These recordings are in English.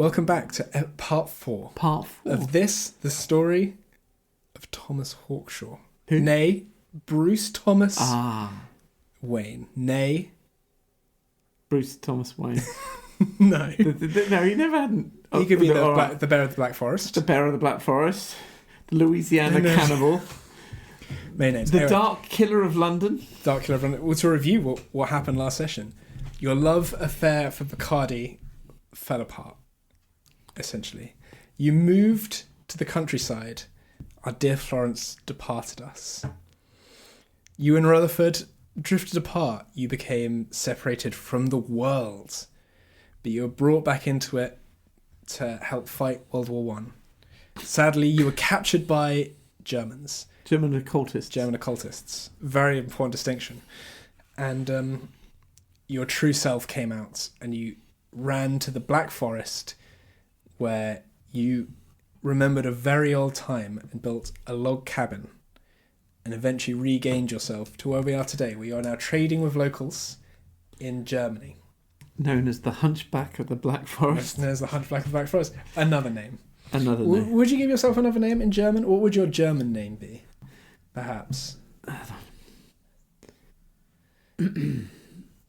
Welcome back to part 4. Part 4. Of this, the story of Thomas Hawkshaw. Who? Nay, Bruce Thomas Wayne. Nay. Bruce Thomas Wayne. No. No, he never had... He could be the Bear of the Black Forest. The Bear of the Black Forest. The Louisiana Cannibal. Main names. The Anyway, Dark Killer of London. Dark Killer of London. Well, to review what happened last session, your love affair for Bacardi fell apart, essentially. You moved to the countryside. Our dear Florence departed us. You and Rutherford drifted apart. You became separated from the world. But you were brought back into it to help fight World War One. Sadly, you were captured by Germans. German occultists. Very important distinction. And your true self came out and you ran to the Black Forest where you remembered a very old time and built a log cabin and eventually regained yourself to where we are today, where you are now trading with locals in Germany. Known as the Hunchback of the Black Forest. Known as the Hunchback of the Black Forest. Another name. Would you give yourself another name in German? What would your German name be? Perhaps. You're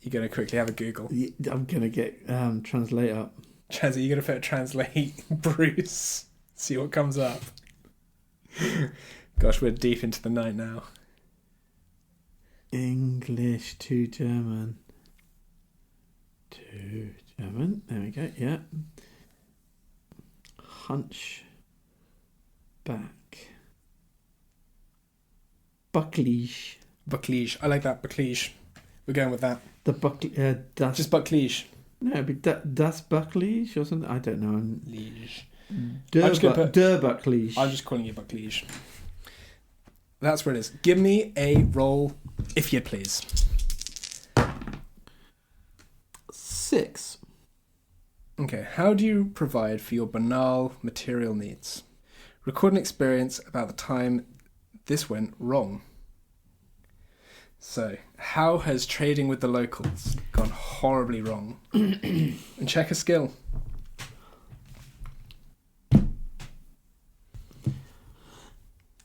going to quickly have a Google. I'm going to get translate up. Chazzy, you're going to put translate Bruce. See what comes up. Gosh, we're deep into the night now. English to German. There we go, yeah. Hunchback. Bucklige. Bucklige. I like that, Bucklige. We're going with that. Das... Just Bucklige. No, it'd be Das Bucklige or something. I don't know. Liege. Der Bucklige. I'm just calling you Bucklige. That's where it is. Give me a roll, if you'd please. 6. Okay, how do you provide for your banal material needs? Record an experience about the time this went wrong. So, how has trading with the locals gone horribly wrong? And check a skill.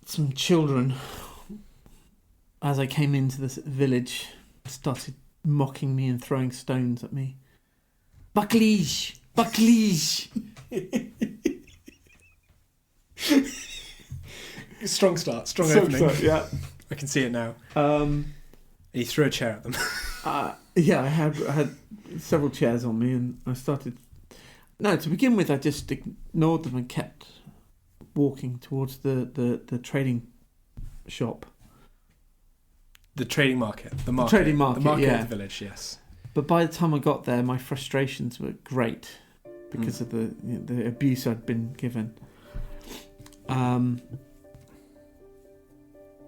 Some children, as I came into this village, started mocking me and throwing stones at me. Bucklige! Bucklige! Strong start, strong opening. Start, yeah. I can see it now. You threw a chair at them. Yeah, I had several chairs on me and I started... No, to begin with, I just ignored them and kept walking towards the trading shop. The trading market. The market. The trading market, the market yeah. of the village, yes. But by the time I got there, my frustrations were great because of the abuse I'd been given. And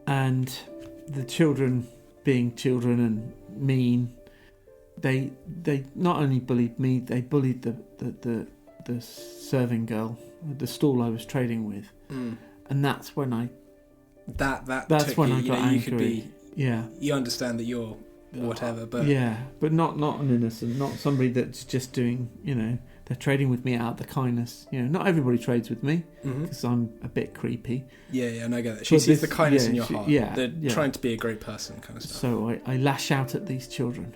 the children being children and mean, they not only bullied me, they bullied the serving girl, the stall I was trading with, and that's when I that's when you, I got angry. You understand that you're whatever, but but not an innocent, not somebody that's just doing, they're trading with me out of the kindness. Not everybody trades with me because I'm a bit creepy. And I get that. She sees the kindness in your heart. They're trying to be a great person, kind of stuff. So I lash out at these children,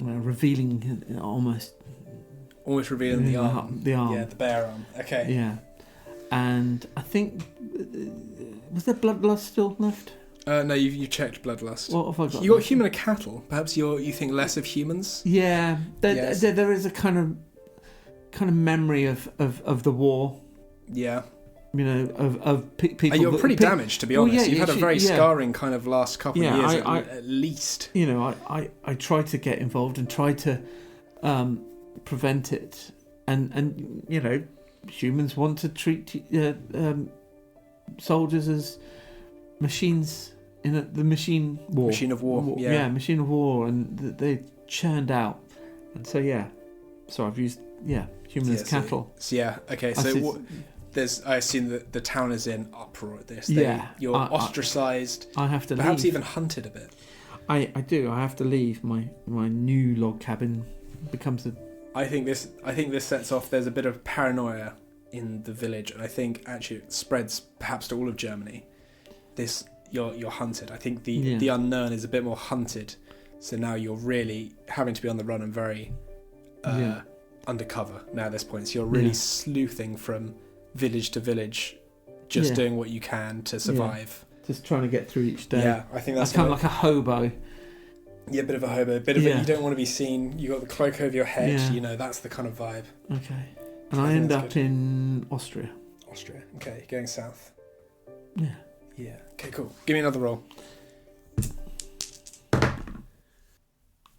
revealing almost revealing the arm. The arm. Yeah, the bare arm. Okay. Yeah, and I think was there bloodlust still left? No, you checked bloodlust. What have I got? You got human or cattle. Perhaps you think less of humans. Yeah, there is a kind of memory of the war. Yeah. Of people. You're pretty damaged, to be honest. You've had a very scarring kind of last couple of years at least. I tried to get involved and try to prevent it, and humans want to treat soldiers as machines in the machine war. Machine of war. Machine of war, and they churned out, and so I've used human as cattle. I assume that the town is in uproar at this. You're ostracised. I have to perhaps leave. even hunted a bit. I do. I have to leave. My new log cabin becomes I think this sets off. There's a bit of paranoia in the village, and I think actually it spreads perhaps to all of Germany. You're hunted. I think the unknown is a bit more hunted, so now you're really having to be on the run and very undercover now at this point. So you're really sleuthing from village to village, just doing what you can to survive. Just trying to get through each day. Yeah, I think that's kind of like a hobo. Yeah, a bit of a hobo. You don't want to be seen. You got the cloak over your head. Yeah. You know, that's the kind of vibe. Okay. And I end up in Austria. Austria. Okay, going south. Yeah. Yeah. Okay, cool. Give me another roll.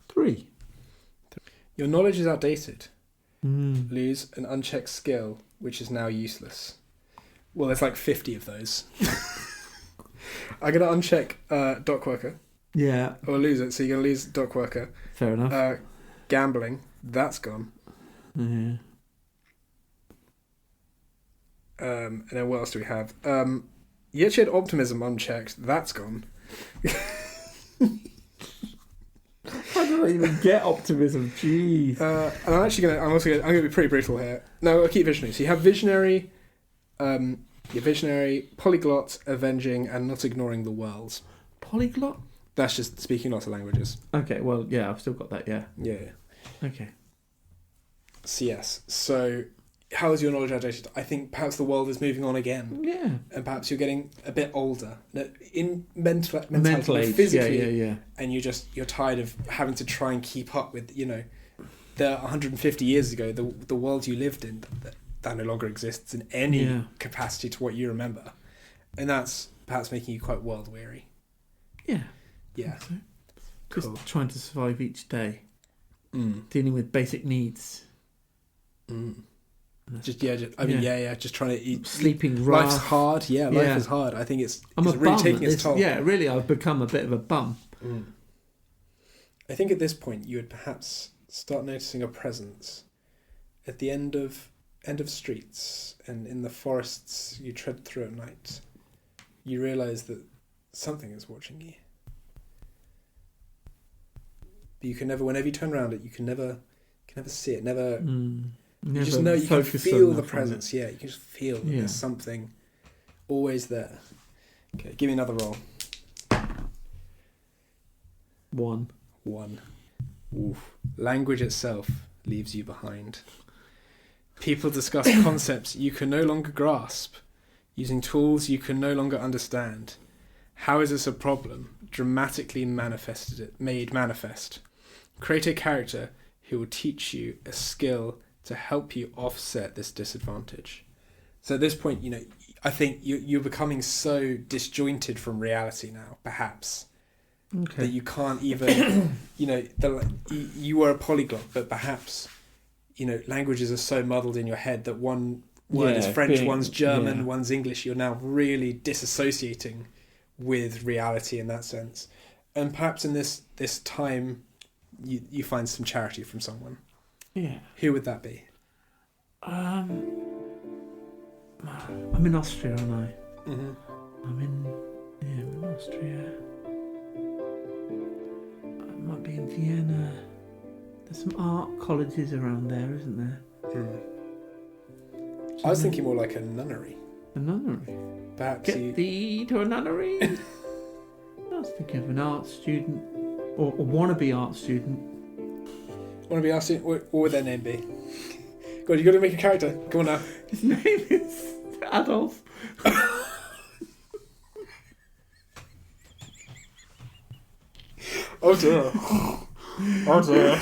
3. Your knowledge is outdated. Mm. Lose an unchecked skill, which is now useless. Well, there's like 50 of those. I'm going to uncheck dock worker. Yeah. Or lose it, so you're going to lose dock worker. Fair enough. Gambling, that's gone. Yeah. And then what else do we have? You actually had optimism unchecked. That's gone. How did I even get optimism? Jeez. And I'm gonna be pretty brutal here. No, I'll keep visionary. So you have visionary, your visionary, polyglot, avenging, and not ignoring the world. Polyglot? That's just speaking lots of languages. Okay, well, yeah, I've still got that, yeah. Yeah. Okay. CS. So how is your knowledge outdated? I think perhaps the world is moving on again. Yeah. And perhaps you're getting a bit older. In mental age, physically. Yeah. And you're tired of having to try and keep up with, the 150 years ago, the world you lived in, that no longer exists in any capacity to what you remember. And that's perhaps making you quite world weary. Yeah. Yeah. So. Cool. Just trying to survive each day. Dealing with basic needs. Just trying to eat. Sleeping rough. Life's hard. Yeah, life is hard. I think it's really taking its toll. Yeah, really, I've become a bit of a bum. I think at this point you would perhaps start noticing a presence at the end of streets and in the forests you tread through at night. You realise that something is watching you. But you can never, whenever you turn around it, you can never see it. Never. You just know you can feel the presence. Yeah, you can just feel that there's something always there. Okay, give me another roll. 1. Oof. Language itself leaves you behind. People discuss concepts you can no longer grasp, using tools you can no longer understand. How is this a problem? Dramatically made manifest. Create a character who will teach you a skill to help you offset this disadvantage. So at this point, I think you're becoming so disjointed from reality now, perhaps, that you can't even, you were a polyglot, but perhaps, languages are so muddled in your head that one word is French, one's German, one's English. You're now really disassociating with reality in that sense. And perhaps in this time, you find some charity from someone. Yeah. Who would that be? I'm in Austria, aren't I? Mm-hmm. I'm in Austria. I might be in Vienna. There's some art colleges around there, isn't there? I was thinking more like a nunnery. A nunnery? Perhaps Get thee to a nunnery? I was thinking of an art student, or wannabe art student. Wannabe art student? What would their name be? God, you got to make a character. Come on now. His name is Adolf. Oh dear. Oh dear.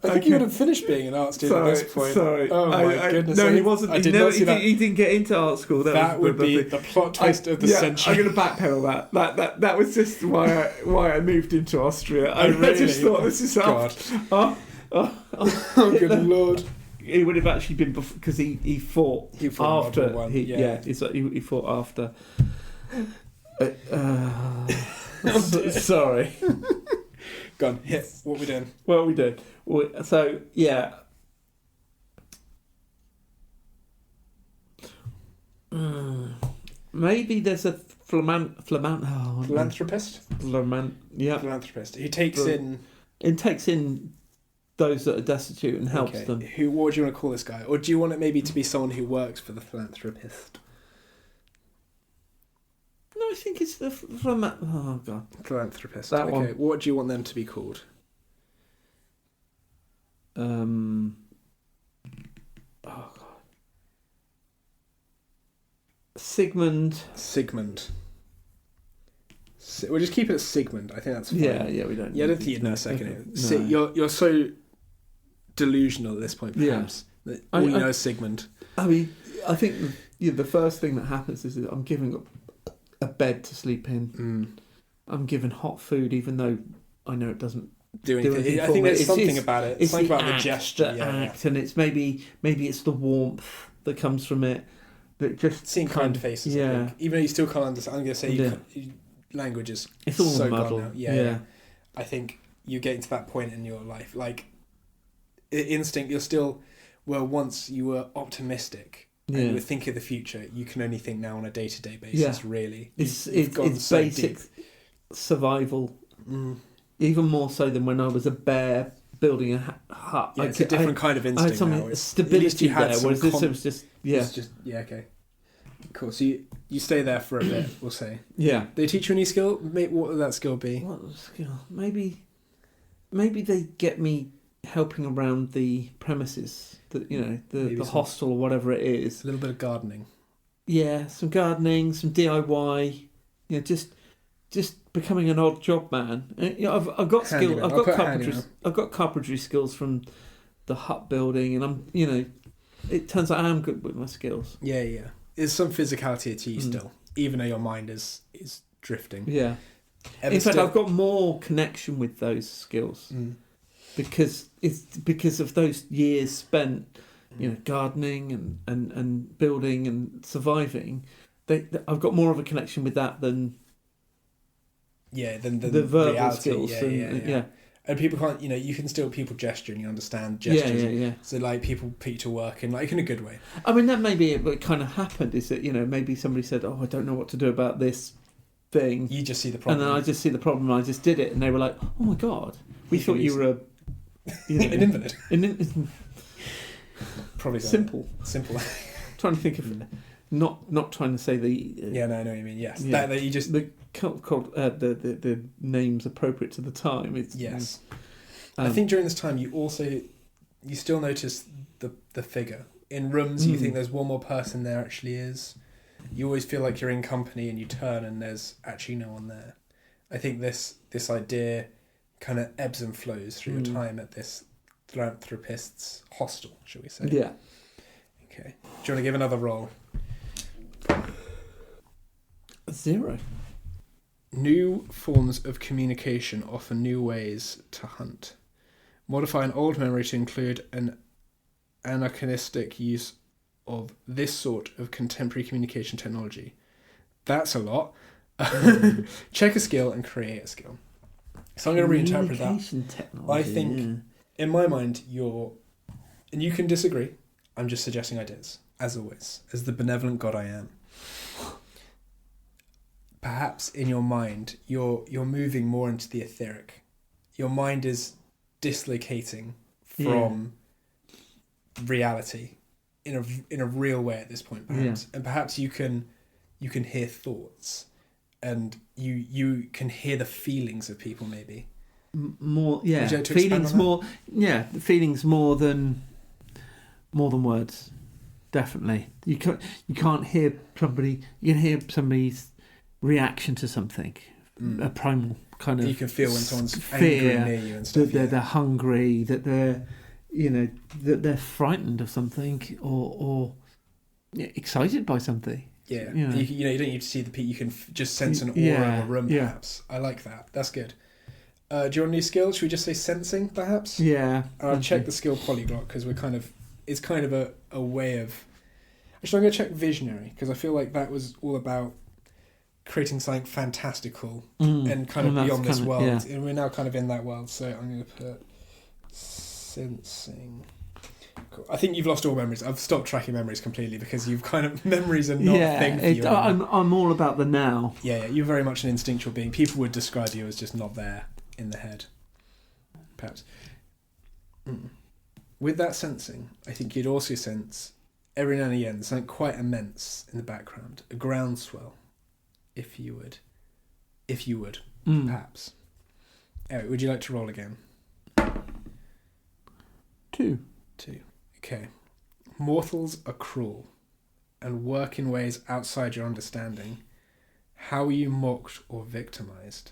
I think you would have finished being an art student at this point. Sorry. Oh my goodness. No, he wasn't. I did not see that. He didn't get into art school. That would be the plot twist of the century. I'm going to backpedal that. That was just why I moved into Austria. I just thought this is God. Oh, good Lord. It would have actually been because he fought after. He fought after. Sorry. Go on, hit. What we doing? What we doing? So, yeah. Maybe there's a philanthropist? Philanthropist. Who takes in It takes in those that are destitute and helps them. What do you want to call this guy? Or do you want it maybe to be someone who works for the philanthropist? No, I think it's the philanthropist. That one. What do you want them to be called? Oh God. Sigmund. We'll just keep it as Sigmund. I think that's fine. Yeah, we don't. Yeah, I don't think you'd know a second. No. You're so delusional at this point, perhaps. Yeah. That all you know is Sigmund. I mean, I think the first thing that happens is that I'm giving up a bed to sleep in. I'm given hot food, even though I know it doesn't do anything. I think there's something about it. It's something about the gesture. And it's maybe it's the warmth that comes from it. That just seeing kind faces. Yeah. I think. Even though you still can't understand, I'm going to say language is it's all so muddled. gone now. Yeah. I think you're getting to that point in your life, like instinct. You're still once you were optimistic. And you were thinking of the future. You can only think now on a day-to-day basis. Really, it's so basic deep. Survival. Even more so than when I was a bear building a hut. Yeah, it's a different kind of instinct. I had some stability there. Whereas this was just okay. Cool. So you stay there for a bit. We'll say. Yeah. They teach you any skill. What would that skill be? What skill? Maybe they get me helping around the premises. The hostel or whatever it is. A little bit of gardening. Yeah, some gardening, some DIY. Just becoming an odd job man. I've got skill. I've got carpentry skills from the hut building, and I'm it turns out I am good with my skills. Yeah. There's some physicality to you still, even though your mind is drifting. Yeah. In fact, I've got more connection with those skills because of those years spent, gardening and building and surviving. I've got more of a connection with that than the verbal reality. skills. Yeah. And people can't, you can still people gesture and you understand gestures. Yeah. So like people put you to work in a good way. I mean, that maybe what kind of happened is that maybe somebody said, "Oh, I don't know what to do about this thing." You just see the problem, and then I just see the problem. And I just did it, and they were like, "Oh my God, we thought you were an invalid." Probably simple. Trying to think of not trying to say the. I know what you mean. Yes, that you just the names appropriate to the time. Yes. I think during this time you still notice the figure in rooms. You think there's one more person there actually is. You always feel like you're in company and you turn and there's actually no one there. I think this idea kind of ebbs and flows through your time at this philanthropist's hostel, shall we say? Yeah. Okay. Do you want to give another roll? 0. New forms of communication offer new ways to hunt. Modify an old memory to include an anachronistic use of this sort of contemporary communication technology. That's a lot. Check a skill and create a skill. So I'm going to reinterpret that. Technology, I think, in my mind, and you can disagree, I'm just suggesting ideas, as always, as the benevolent God I am. Perhaps in your mind, you're moving more into the etheric. Your mind is dislocating from reality in a real way at this point, perhaps. And perhaps you can hear thoughts, and you can hear the feelings of people, maybe. More, yeah. Would you like to feelings more, yeah. Feelings more than words. Definitely, you can't hear somebody. You can hear somebody's reaction to something, a primal kind of. You can feel when someone's angry near you and stuff. That they're hungry, that they're that they're frightened of something or excited by something. Yeah, you don't need to see the people. You can just sense an aura in a room. Perhaps I like that. That's good. Do you want a new skill? Should we just say sensing, perhaps? Yeah. I'll check the skill polyglot because it's kind of a way of. Actually, I'm going to check visionary because I feel like that was all about creating something fantastical and kind of beyond this world. Yeah. And we're now kind of in that world, so I'm going to put sensing. Cool. I think you've lost all memories. I've stopped tracking memories completely because you've kind of memories are not a thing for you. I'm all about the now. Yeah, you're very much an instinctual being. People would describe you as just not there in the head. perhaps. With that sensing, I think you'd also sense every now and again something quite immense in the background, a groundswell, if you would, perhaps. Eric, would you like to roll again? 2. Okay. Mortals are cruel and work in ways outside your understanding. How were you mocked or victimized?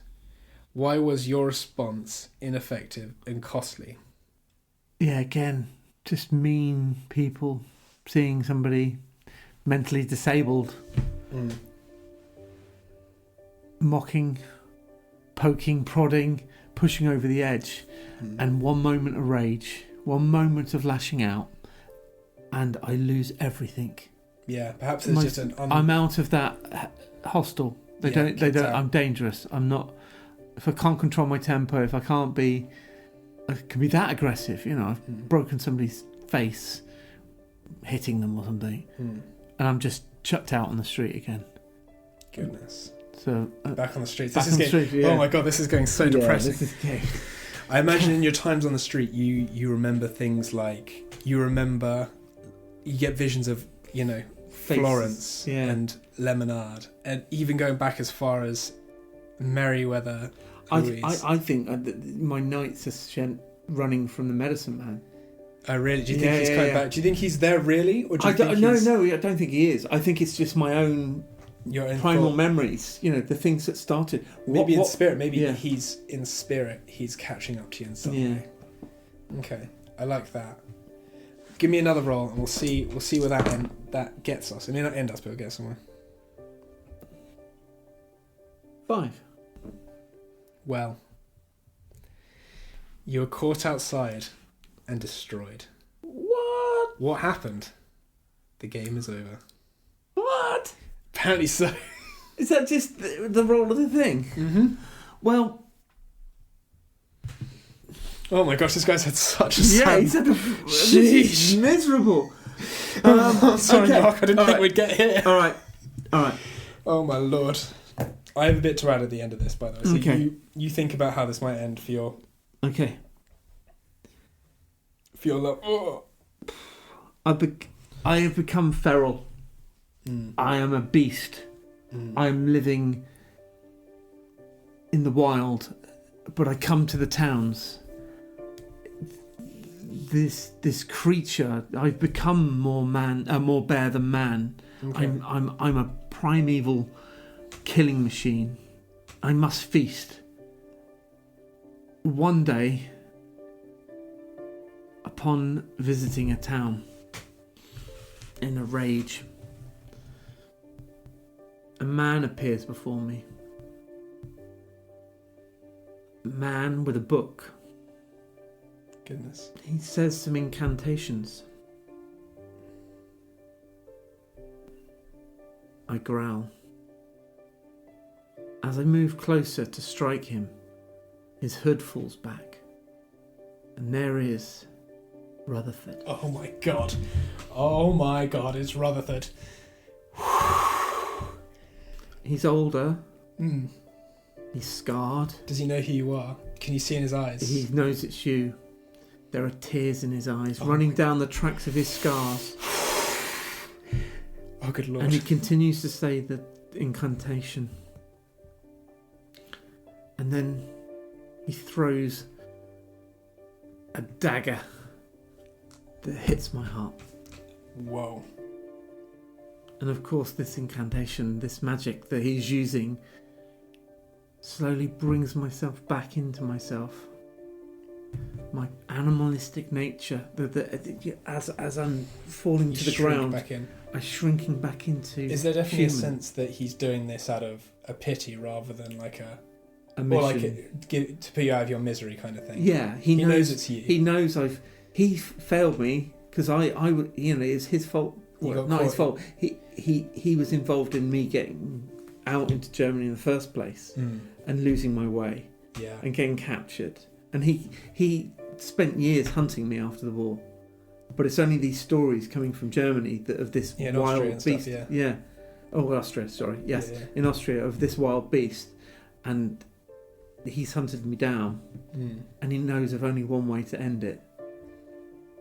Why was your response ineffective and costly? Yeah, again, just mean people seeing somebody mentally disabled, mocking, poking, prodding, pushing over the edge, and one moment of rage, one moment of lashing out, and I lose everything. Yeah, perhaps there's just an... I'm out of that hostel. They don't. I'm dangerous. I'm not. If I can't control my temper, if I can't be, I can be that aggressive. I've broken somebody's face, hitting them or something, and I'm just chucked out on the street again. Goodness. So back on the streets. Yeah. Oh my god, this is going so depressing. This is I imagine in your times on the street, you remember things like you get visions of Florence and Lemonade, and even going back as far as Merryweather. I think my nights are spent running from the Medicine Man. Oh really? Do you think he's coming back? Do you think he's there really, or do you think No, I don't think he is. I think it's just my own primal memories. The things that started. Maybe in spirit. Maybe he's in spirit. He's catching up to you in some way. Okay, I like that. Give me another roll, and we'll see where that gets us. It may not end us, but it'll get us somewhere. 5. Well, you were caught outside and destroyed. What? What happened? The game is over. What? Apparently so. Is that just the roll of the thing? Mm-hmm. Well... Oh my gosh, this guy's had such a he's had this is miserable. Sorry, okay. Mark, I didn't think we'd get here. All right. Oh my lord. I have a bit to add at the end of this, by the way. So okay. You think about how this might end for your... Okay. For your love. Oh. I have become feral. I am a beast. I am living in the wild, but I come to the towns. This creature, I've become more bear than man. Okay. I'm a primeval killing machine. I must feast. One day, upon visiting a town, in a rage, a man appears before me. A man with a book. Goodness. He says some incantations. I growl. As I move closer to strike him, his hood falls back. And there is Rutherford. Oh my god, it's Rutherford. He's older. He's scarred. Does he know who you are? Can you see in his eyes? He knows it's you. There are tears in his eyes, running down the tracks of his scars. Oh, good lord. And he continues to say the incantation. And then he throws a dagger that hits my heart. Whoa. And of course this incantation, this magic that he's using, slowly brings myself back into myself. My animalistic nature, as I'm falling to the ground, back in. I'm shrinking back into. Is there definitely human. a sense that he's doing this out of a pity rather than like a mission? Or like to put you out of your misery kind of thing? Yeah, he knows it's you. He knows he failed me because I would, it's his fault. Well, not his fault. He was involved in me getting out into Germany in the first place and losing my way. Yeah. And getting captured. And he spent years hunting me after the war. But it's only these stories coming from Germany that of this wild beast. Stuff, yeah. Oh, Austria, sorry. Yes. Yeah. In Austria, of this wild beast. And he's hunted me down, and he knows of only one way to end it.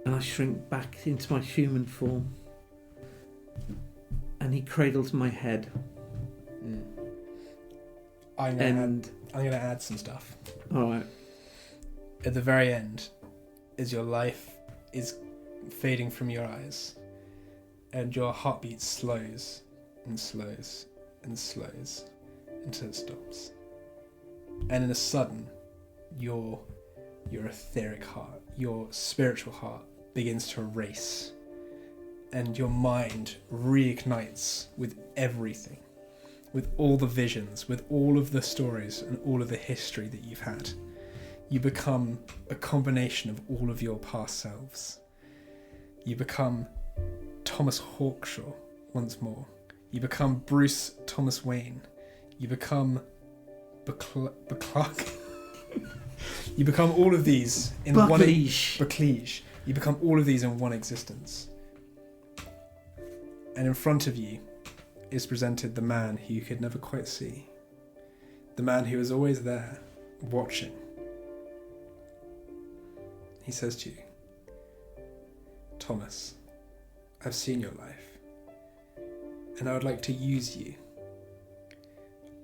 And I shrink back into my human form, and he cradles my head. I'm going to add some stuff. All right. At the very end, as your life is fading from your eyes, and your heartbeat slows and slows and slows until it stops. And in a sudden, your etheric heart, your spiritual heart begins to race, and your mind reignites with everything, with all the visions, with all of the stories and all of the history that you've had. You become a combination of all of your past selves. You become Thomas Hawkshaw once more. You become Bruce Thomas Wayne. You become Clark. You become all of these in one. Bucklige. You become all of these in one existence. And in front of you is presented the man who you could never quite see. The man who is always there, watching. He says to you, Thomas, I've seen your life, and I would like to use you.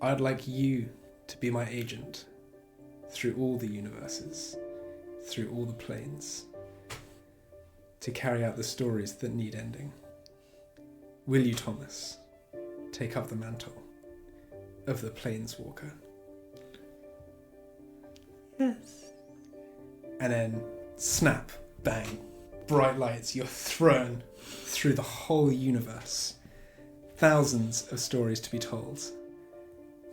I'd like you to be my agent through all the universes, through all the planes, to carry out the stories that need ending. Will you, Thomas, take up the mantle of the Planeswalker? Yes. And then, snap, bang, bright lights, you're thrown through the whole universe. Thousands of stories to be told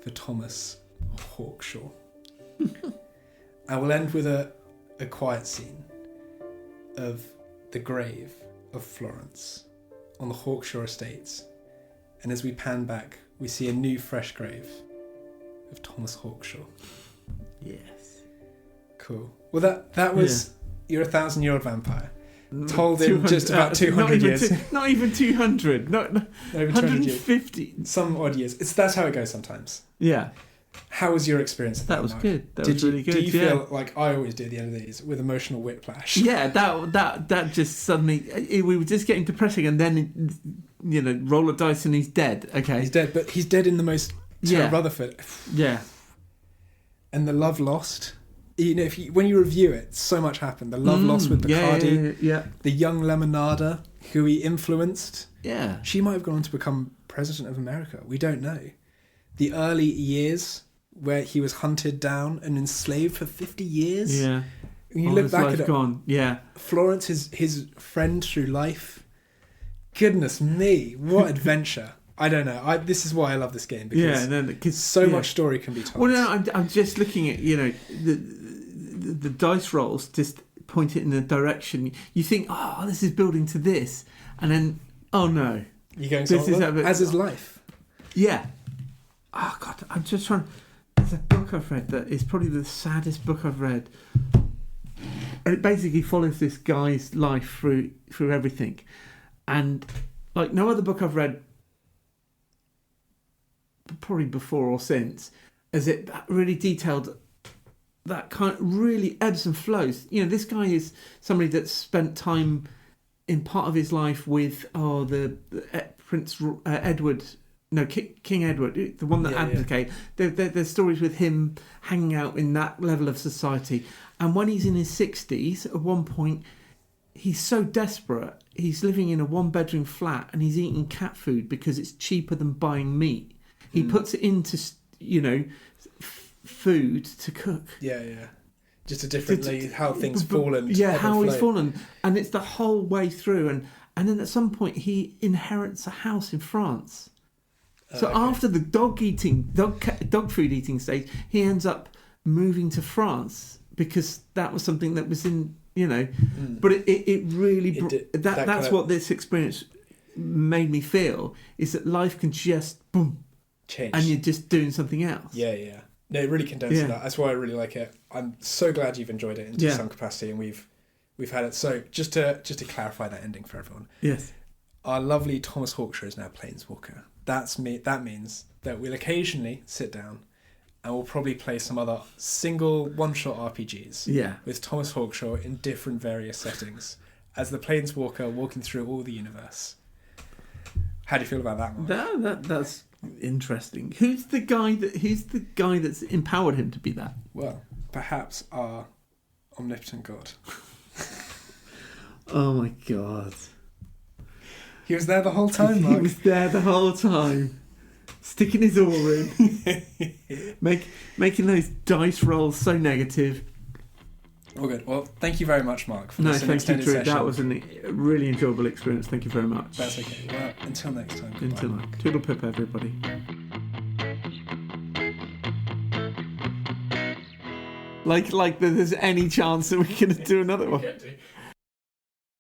for Thomas Hawkshaw. I will end with a quiet scene of the grave of Florence on the Hawkshaw estates. And as we pan back, we see a new fresh grave of Thomas Hawkshaw. Yes. Cool. Well, that was... You're a 1,000-year-old vampire. Told in just about 200 years. Not even 200. Not even 150. 200 years. Some odd years. That's how it goes sometimes. Yeah. How was your experience of that? That was good. That was really good. Do you feel like I always do at the end of these with emotional whiplash? Yeah, that just suddenly... We were just getting depressing, and then, roll a dice and he's dead. Okay. He's dead, but he's dead in the most... Sarah Rutherford. Yeah. And the love lost... when you review it, so much happened. The love lost with Bacardi. Yeah. The young Lemonada, who he influenced. Yeah. She might have gone on to become president of America. We don't know. The early years where he was hunted down and enslaved for 50 years. Yeah. When you look back at it, gone. Yeah. Florence, his friend through life. Goodness me, what adventure. I don't know. This is why I love this game, because so much story can be told. Well, no, I'm just looking at, the dice rolls just point it in a direction. You think, oh, this is building to this. And then, oh no. You're going as is life. Yeah. Oh, God, I'm just trying... There's a book I've read that is probably the saddest book I've read. And it basically follows this guy's life through everything. And, like, no other book I've read, probably before or since, as it really detailed that kind of really ebbs and flows. This guy is somebody that's spent time in part of his life with Prince Edward, King Edward, the one that abdicated. There's stories with him hanging out in that level of society. And when he's in his 60s, at one point, he's so desperate, he's living in a one-bedroom flat and he's eating cat food because it's cheaper than buying meat. He puts it into, food to cook. Yeah. Just a differently how things fallen. Yeah, how he's fallen. And it's the whole way through. And then at some point he inherits a house in France. So after the dog food eating stage, he ends up moving to France because that was something that was in, But it really... That's what this experience made me feel, is that life can just, boom, change. And you're just doing something else. Yeah. No, it really condenses that. That's why I really like it. I'm so glad you've enjoyed it into some capacity, and we've had it. So just to clarify that ending for everyone. Yes. Our lovely Thomas Hawkshaw is now Planeswalker. That means that we'll occasionally sit down and we'll probably play some other single one-shot RPGs Yeah. with Thomas Hawkshaw in different various settings as the Planeswalker walking through all the universe. How do you feel about that one? That's interesting. Who's the guy that's empowered him to be that? Well, perhaps our omnipotent God. Oh my god. He was there the whole time, Mark. He was there the whole time. Sticking his oar in. Making those dice rolls so negative. All good. Well, thank you very much, Mark, for No, this thank you, extended Drew. session. That was a really enjoyable experience. Thank you very much. That's okay. Well, until next time. Goodbye. Until then. Toodle pip, everybody. Like there's any chance that we can do another one.